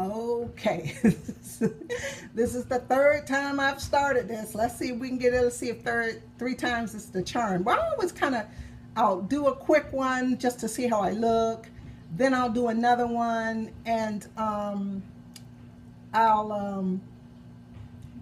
Okay. This is the third time I've started this. Let's see if we can get it. Let's see if three times is the charm. But I always I'll do a quick one just to see how I look. Then I'll do another one, and I'll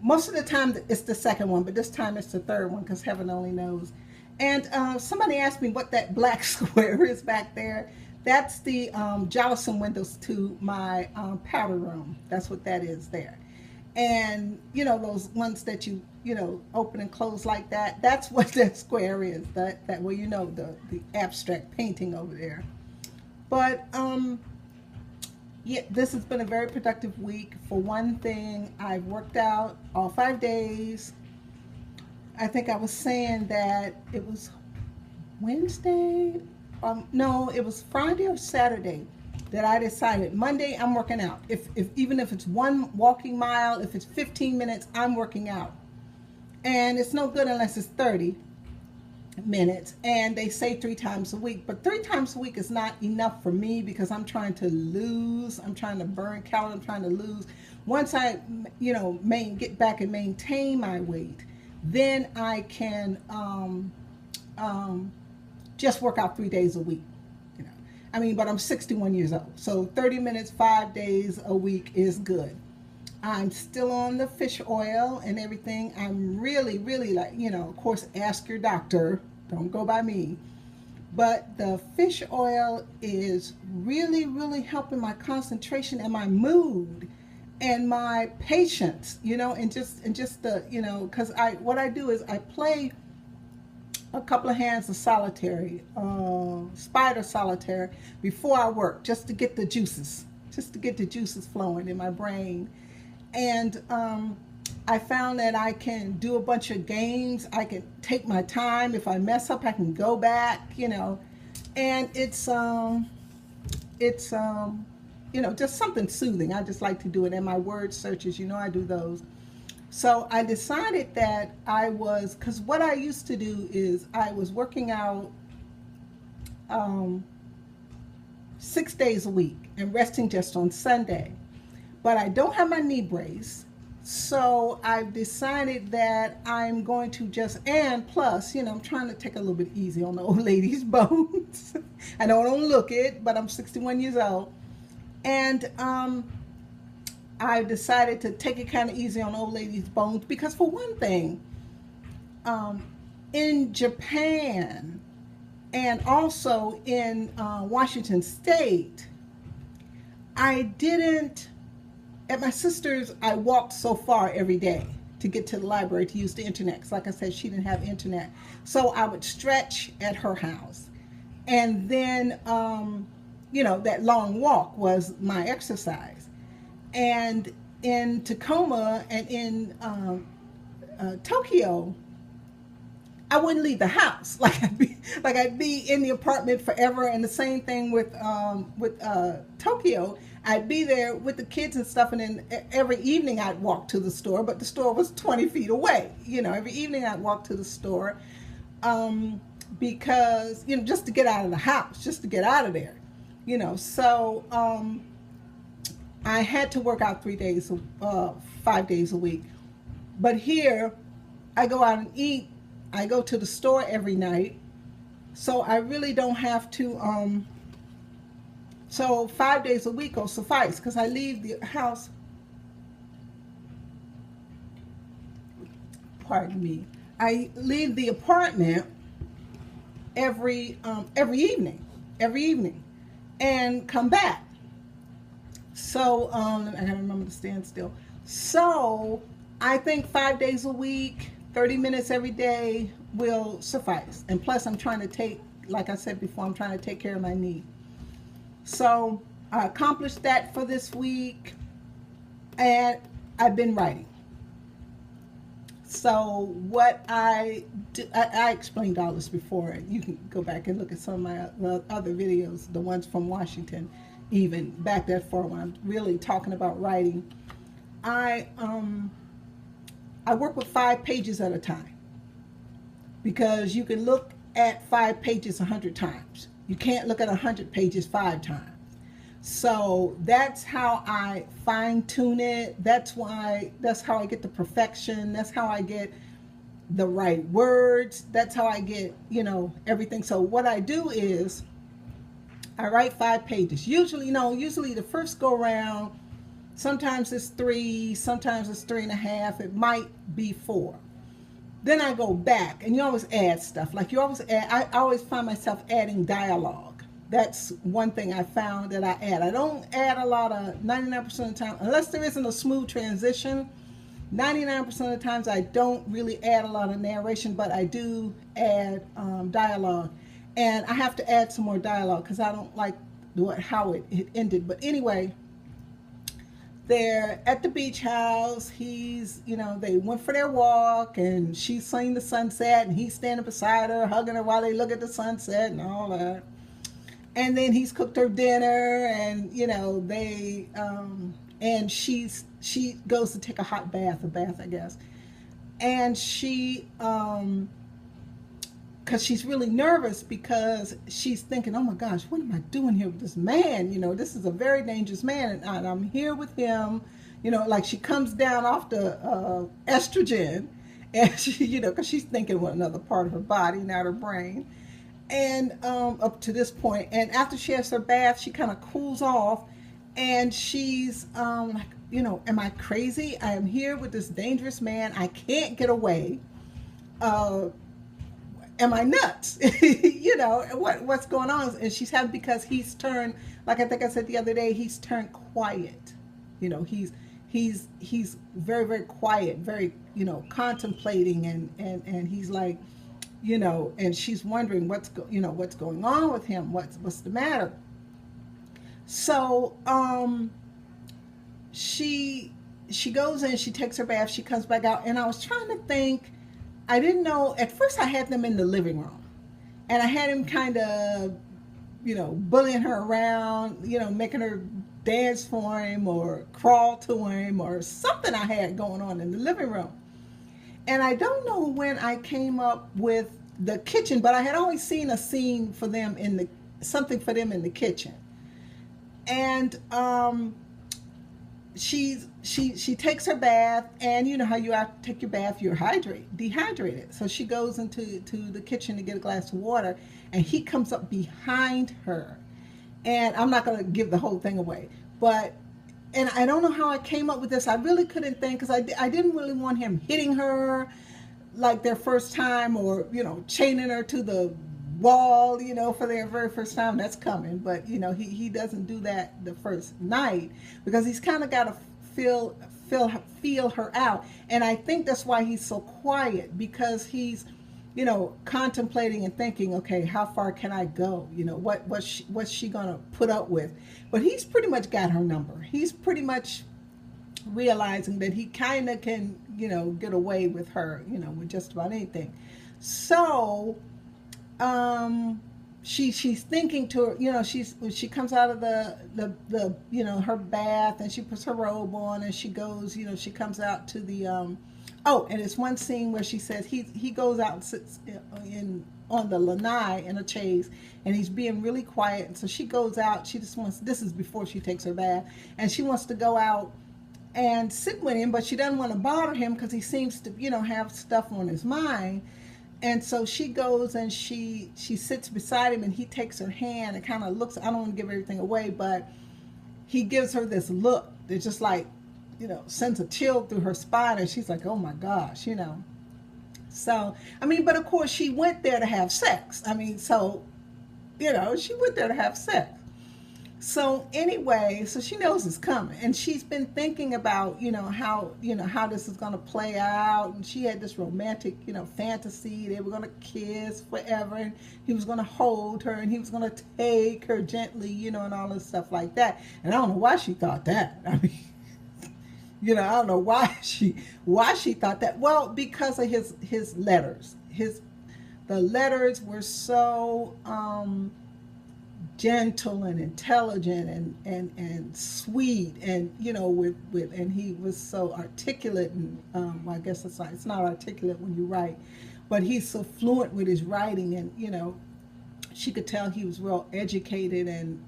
most of the time it's the second one, but this time it's the third one because heaven only knows. And somebody asked me what that black square is back there. That's the Jellison windows to my powder room. That's what that is there. And you know those ones that you know open and close like that. That's what that square is. That well, you know, the abstract painting over there. But yeah, this has been a very productive week. For one thing, I've worked out all 5 days. I think I was saying that it was Wednesday. No, it was Friday or Saturday that I decided Monday I'm working out. If even if it's one walking mile, if it's 15 minutes, I'm working out. And it's no good unless it's 30 minutes. And they say 3 times a week, but 3 times a week is not enough for me because I'm trying to lose. I'm trying to burn calories. I'm trying to lose. Once I, you know, get back and maintain my weight, then I can just work out 3 days a week. You know, I mean, but I'm 61 years old, so 30 minutes, 5 days a week is good. I'm still on the fish oil and everything. I'm really, really like, you know, of course, ask your doctor. Don't go by me. But the fish oil is really, really helping my concentration and my mood and my patience, you know, and just the, you know, because what I do is I play a couple of hands of solitaire, spider solitaire before I work, just to get the juices flowing in my brain. And I found that I can do a bunch of games. I can take my time. If I mess up, I can go back, you know. And it's you know, just something soothing. I just like to do it. And my word searches, you know, I do those. So I decided that because what I used to do is I was working out 6 days a week and resting just on Sunday. But I don't have my knee brace. So I've decided that I'm going to and plus, you know, I'm trying to take a little bit easy on the old lady's bones. I know I don't look it, but I'm 61 years old. And I decided to take it kind of easy on old lady's bones because, for one thing, in Japan and also in Washington State, at my sister's, I walked so far every day to get to the library to use the internet. Because like I said, she didn't have internet. So I would stretch at her house. And then, you know, that long walk was my exercise. And in Tacoma and in Tokyo, I wouldn't leave the house. I'd be in the apartment forever. And the same thing with Tokyo. I'd be there with the kids and stuff, and then every evening I'd walk to the store, but the store was 20 feet away. You know, every evening I'd walk to the store because, you know, just to get out of the house, just to get out of there. You know, so I had to work out 5 days a week. But here, I go out and eat. I go to the store every night. So I really don't have to, so 5 days a week will suffice because I leave the house, pardon me, I leave the apartment every evening, and come back. So I gotta remember to stand still. So I think 5 days a week, 30 minutes every day will suffice. And plus I'm trying to like I said before, I'm trying to take care of my knee. So I accomplished that for this week, and I've been writing. So what I do, I explained all this before. You can go back and look at some of my other videos, the ones from Washington, even back that far when I'm really talking about writing. I work with 5 pages at a time because you can look at 5 pages 100 times. You can't look at 100 pages 5 times. So that's how I fine tune it. That's how I get the perfection. That's how I get the right words. That's how I get, everything. So what I do is I write 5 pages. Usually, usually the first go around, sometimes it's 3, sometimes it's 3.5. It might be 4. Then I go back, and you always add stuff. Like you always add, I always find myself adding dialogue. That's one thing I found that I add. I don't add a lot of 99% of the time, unless there isn't a smooth transition. 99% of the times I don't really add a lot of narration, but I do add dialogue. And I have to add some more dialogue because I don't like how it ended. But anyway, they're at the beach house. They went for their walk, and she's seeing the sunset, and he's standing beside her, hugging her while they look at the sunset and all that. And then he's cooked her dinner, and and she goes to take a bath, I guess. And because she's really nervous because she's thinking, oh my gosh, what am I doing here with this man? This is a very dangerous man, and I'm here with him. Like she comes down off the estrogen, and she, because she's thinking with another part of her body, not her brain. And up to this point, and after she has her bath, she kind of cools off, and she's like, am I crazy? I am here with this dangerous man. I can't get away. Am I nuts? What's going on? And she's happy because he's turned, like I think I said the other day, he's turned quiet. He's very, very quiet, very, contemplating, and he's like, and she's wondering what's going on with him, what's the matter. So she goes in, she takes her bath, she comes back out, and I was trying to think. I didn't know, at first I had them in the living room, and I had him kind of, bullying her around, making her dance for him or crawl to him or something I had going on in the living room. And I don't know when I came up with the kitchen, but I had always seen a scene for them something for them in the kitchen. And she takes her bath, and you know how you have to take your bath, you're dehydrated. So she goes into the kitchen to get a glass of water, and he comes up behind her. And I'm not going to give the whole thing away, and I don't know how I came up with this. I really couldn't think, because I didn't really want him hitting her like their first time, or chaining her to the wall, for their very first time. That's coming, but he doesn't do that the first night, because he's kind of got to feel her out. And I think that's why he's so quiet, because he's contemplating and thinking, okay, how far can I go? What's she gonna put up with? But he's pretty much got her number. He's pretty much realizing that he kind of can get away with her, with just about anything. So she's thinking to her, she comes out of the her bath, and she puts her robe on, and she goes, she comes out to the and it's one scene where she says he goes out and sits on the lanai in a chaise, and he's being really quiet. And so she goes out. She just wants, this is before she takes her bath, and she wants to go out and sit with him, but she doesn't want to bother him because he seems to have stuff on his mind. And so she goes and she sits beside him, and he takes her hand and kind of looks. I don't want to give everything away, but he gives her this look that just like, sends a chill through her spine, and she's like, oh my gosh, So, but of course she went there to have sex. She went there to have sex. So anyway, so she knows it's coming, and she's been thinking about, how this is going to play out. And she had this romantic, fantasy. They were going to kiss forever, and he was going to hold her, and he was going to take her gently, and all this stuff like that. And I don't know why she thought that. I don't know why she thought that. Well, because of his letters. The letters were so gentle and intelligent and sweet, and with and he was so articulate, and well, I guess it's not articulate when you write, but he's so fluent with his writing, and she could tell he was well educated, and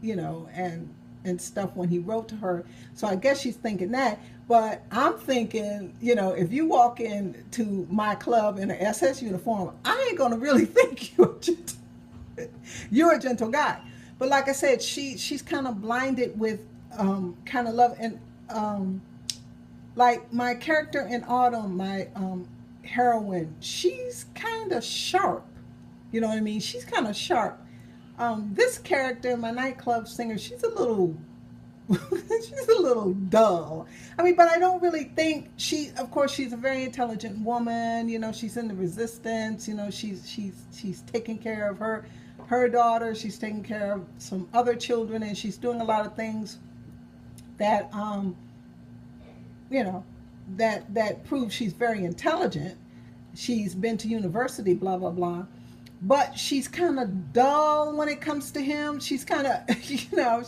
and stuff when he wrote to her. So I guess she's thinking that. But I'm thinking, you know, if you walk into my club in an SS uniform, I ain't gonna really think you're a gentle guy. But like I said, she's kind of blinded with kind of love and like my character in Autumn, my heroine, she's kind of sharp. You know what I mean? She's kind of sharp. This character, my nightclub singer, she's a little she's a little dull. I mean, but I don't really think of course she's a very intelligent woman, you know, she's in the resistance, you know, she's taking care of her daughter, she's taking care of some other children, and she's doing a lot of things that you know, that proves she's very intelligent. She's been to university, blah blah blah. But she's kind of dull when it comes to him. She's kind of, you know,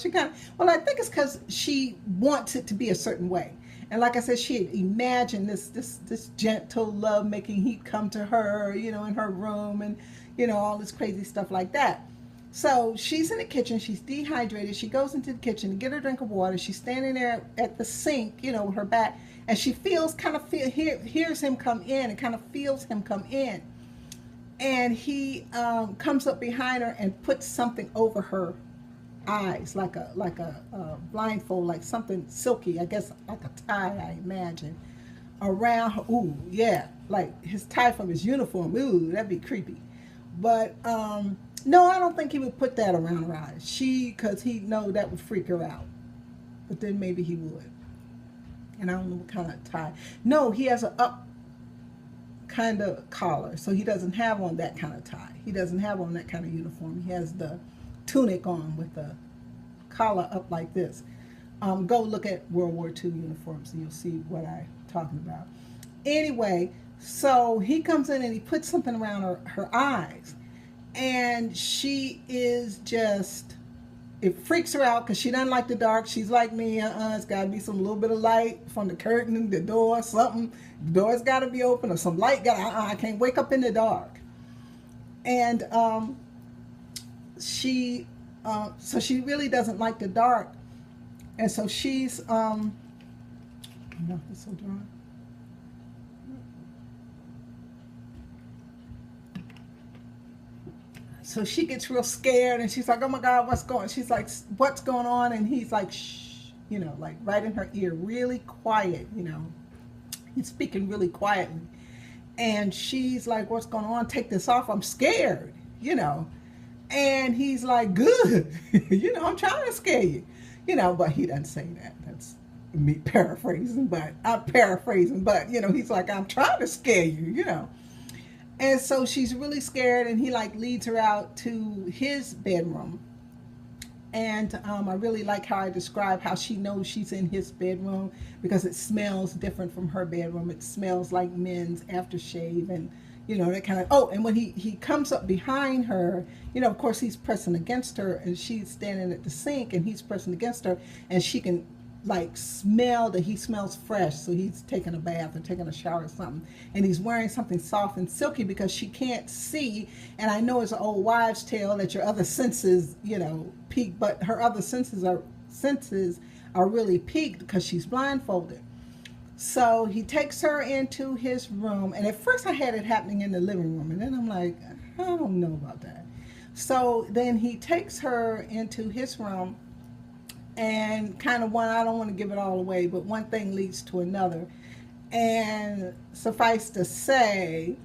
well, I think it's because she wants it to be a certain way. And like I said, she had imagined this gentle love making he'd come to her, you know, in her room and, you know, all this crazy stuff like that. So she's in the kitchen, she's dehydrated. She goes into the kitchen to get her drink of water. She's standing there at the sink, you know, with her back, and she hears him come in and kind of feels him come in. And he comes up behind her and puts something over her eyes, like a blindfold, like something silky, I guess, like a tie, I imagine, around her. Ooh, yeah, like his tie from his uniform. Ooh, that'd be creepy. But no, I don't think he would put that around her eyes. Because he know that would freak her out. But then maybe he would. And I don't know what kind of tie. No, he has a up kind of collar, so he doesn't have on that kind of tie. He doesn't have on that kind of uniform. He has the tunic on with the collar up like this. Go look at World War II uniforms and you'll see what I'm talking about. Anyway, so he comes in and he puts something around her eyes, and she is just, it freaks her out because she doesn't like the dark. She's like me, it's got to be some little bit of light from the curtain, the door, something. The door's got to be open or some light. I can't wake up in the dark. And so she really doesn't like the dark. And so she's, no, it's so dry. So she gets real scared and she's like, oh my God, she's like, what's going on? And he's like, shh, you know, like right in her ear, really quiet, you know. He's speaking really quietly. And she's like, what's going on? Take this off. I'm scared, you know. And he's like, good. You know, I'm trying to scare you. You know, but he doesn't say that. That's me paraphrasing, but I'm paraphrasing. But, you know, he's like, I'm trying to scare you, you know. And so she's really scared, and he like leads her out to his bedroom. And I really like how I describe how she knows she's in his bedroom because it smells different from her bedroom. It smells like men's aftershave and, you know, that kind of, oh, and when he comes up behind her, you know, of course he's pressing against her and she's standing at the sink and he's pressing against her and she can like smell that he smells fresh. So he's taking a bath or taking a shower or something. And he's wearing something soft and silky because she can't see. And I know it's an old wives' tale that your other senses, you know, peak, but her other senses are really peaked because she's blindfolded. So he takes her into his room. And at first I had it happening in the living room. And then I'm like, I don't know about that. So then he takes her into his room. And kind of I don't want to give it all away, but one thing leads to another. And suffice to say,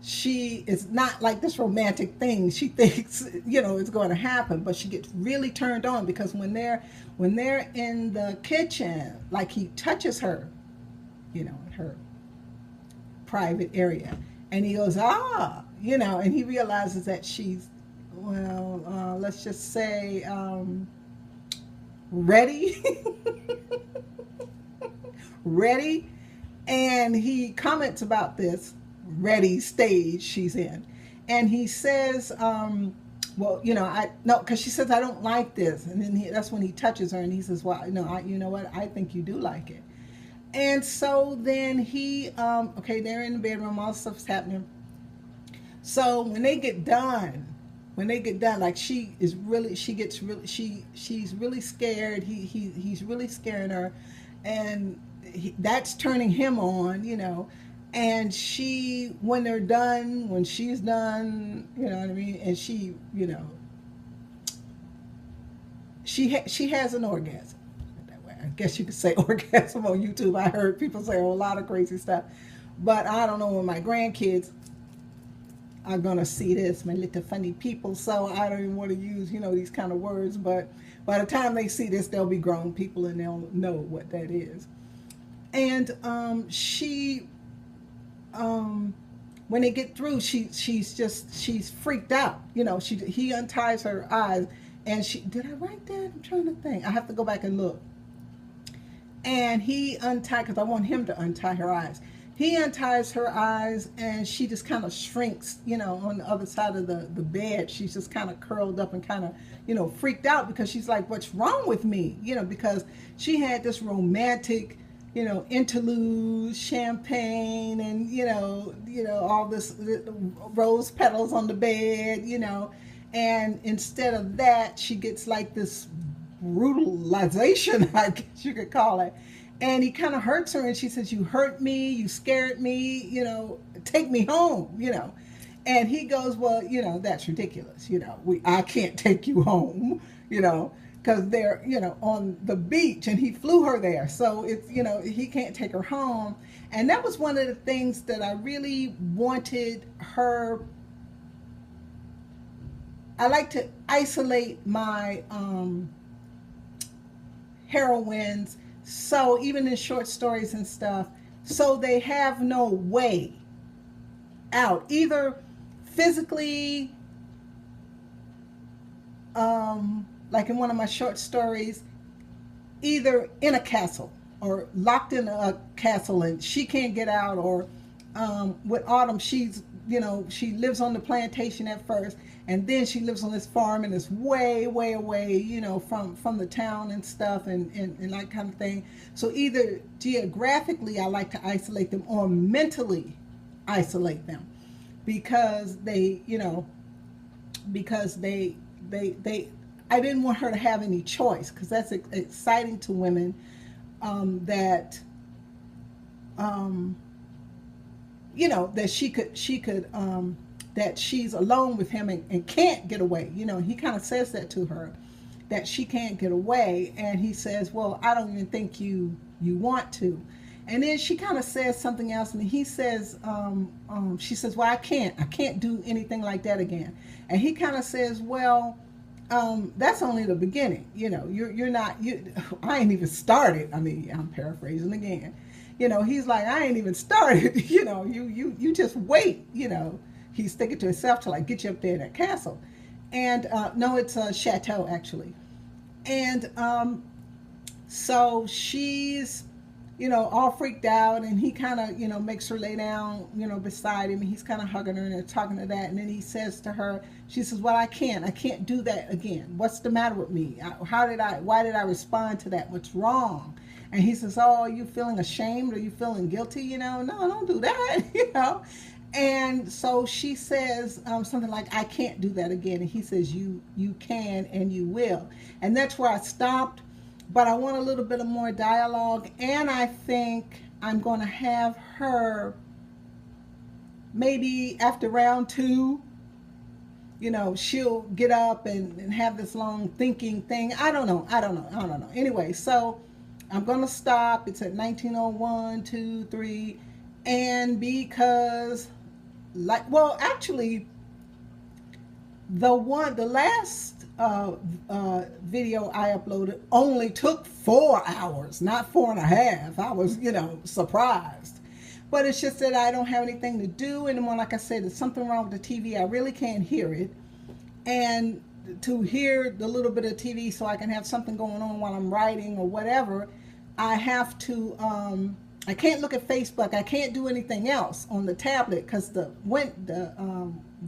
she is not like this romantic thing. She thinks, you know, it's going to happen, but she gets really turned on because when they're in the kitchen, like he touches her, you know, in her private area, and he goes, you know, and he realizes that she's, well, let's just say, ready. Ready. And he comments about this ready stage she's in. And he says, well, you know, because she says, I don't like this. And then that's when he touches her and he says, well, no, you know what? I think you do like it. And so then he, okay, they're in the bedroom, all stuff's happening. So when they get done, when they get done, like she's really scared. He's really scaring her, and that's turning him on, and when they're done, when she's done, you know what I mean, and she has an orgasm. That way, I guess you could say orgasm on YouTube. I heard people say a lot of crazy stuff, but I don't know when my grandkids are gonna see this, my little funny people. So I don't even want to use, these kind of words. But by the time they see this, they'll be grown people and they'll know what that is. And when they get through, she's freaked out. He unties her eyes, and did I write that? I'm trying to think. I have to go back and look. And he untied, because I want him to untie her eyes. He unties her eyes, and she just kind of shrinks, on the other side of the bed. She's just kind of curled up and kind of, freaked out, because she's like, what's wrong with me? Because she had this romantic, interlude, champagne, and, all this rose petals on the bed, and instead of that, she gets like this brutalization, I guess you could call it. And he kind of hurts her, and she says, you hurt me, you scared me, take me home, And he goes, well, that's ridiculous, I can't take you home, because they're, on the beach, and he flew her there. So it's, he can't take her home. And that was one of the things that I really wanted her. I like to isolate my heroines, so even in short stories and stuff, so they have no way out, either physically, like in one of my short stories, either in a castle or locked in a castle and she can't get out, or with Autumn, she lives on the plantation at first, and then she lives on this farm, and it's way, way away, from the town and stuff, and that kind of thing. So either geographically, I like to isolate them, or mentally isolate them, because I didn't want her to have any choice, because that's exciting to women, that she could that she's alone with him and can't get away. He kind of says that to her, that she can't get away. And he says, well, I don't even think you want to. And then she kind of says something else, and he says, she says, well, I can't do anything like that again. And he kind of says, well, that's only the beginning. You're not, I ain't even started. I mean, I'm paraphrasing again. He's like, I ain't even started. You just wait. He's thinking to himself till I get you up there in that castle. And no, it's a chateau, actually. And so she's, all freaked out, and he kind of, makes her lay down, beside him, and he's kind of hugging her, and they're talking to that. And then he says to her, she says, well, I can't do that again. What's the matter with me? Why did I respond to that? What's wrong? And he says, oh, are you feeling ashamed? Are you feeling guilty? No, don't do that, And so she says something like, I can't do that again. And he says, you can, and you will. And that's where I stopped. But I want a little bit of more dialogue. And I think I'm going to have her, maybe after round 2, she'll get up and have this long thinking thing. I don't know. Anyway, so I'm going to stop. It's at 1901, 2, 3. And because, actually, the last video I uploaded only took 4 hours, not 4.5. I was, surprised. But it's just that I don't have anything to do anymore. Like I said, there's something wrong with the TV. I really can't hear it. And to hear the little bit of TV so I can have something going on while I'm writing or whatever, I have to, I can't look at Facebook. I can't do anything else on the tablet, because the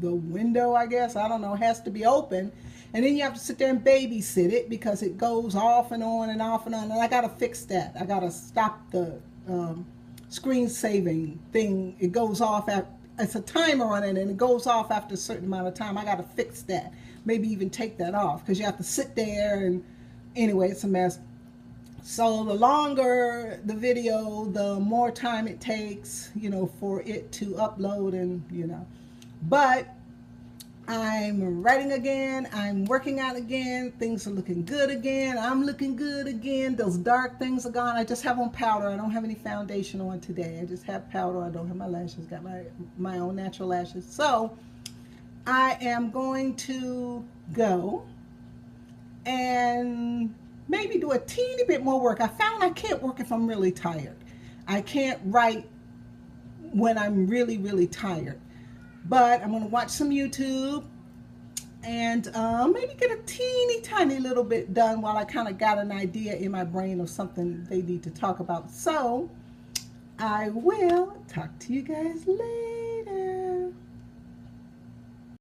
window, I guess, I don't know, has to be open. And then you have to sit there and babysit it, because it goes off and on and off and on. And I got to fix that. I got to stop the screen saving thing. It goes off it's a timer on it and it goes off after a certain amount of time. I got to fix that. Maybe even take that off because you have to sit there, and anyway, it's a mess. So the longer the video, the more time it takes, you know, for it to upload, and you know. But I'm writing again, I'm working out again, things are looking good again, I'm looking good again, those dark things are gone. I just have on powder, I don't have any foundation on today, I just have powder, I don't have my lashes, got my own natural lashes. So I am going to go and maybe do a teeny bit more work. I found I can't work if I'm really tired. I can't write when I'm really, really tired. But I'm going to watch some YouTube and maybe get a teeny tiny little bit done while I kind of got an idea in my brain of something they need to talk about. So I will talk to you guys later.